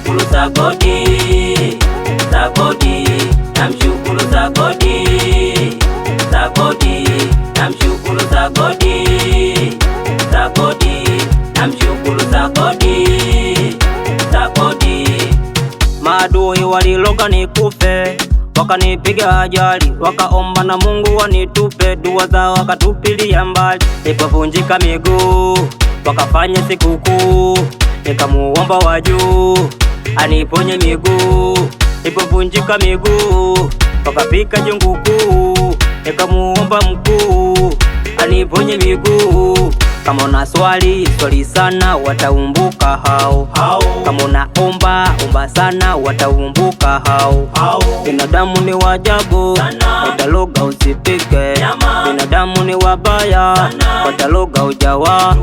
namshukuru Sagodi, Sagodi, namshukuru Sagodi, Sagodi, namshukuru Sagodi, Sagodi, namshukuru Sagodi, Sagodi. Maadui waliloga nikufe, wakanipiga ajali, wakaomba na Mungu wanitupe, dua zao wakatupilia mbali. Nilipovunjika miguu wakafanya sikukuu, nikamuomba wa juu aniponye miguu. Nilipovunjika miguu wakapika jungu kuu, nikamuomba mkuu aniponye miguu. Kama una swali sana, wataumbuka hao. Kama unaomba sana, wataumbuka hao. Binadamu ni wajabu, wataloga usipike. Binadamu ni wabaya, wataloga ujawa.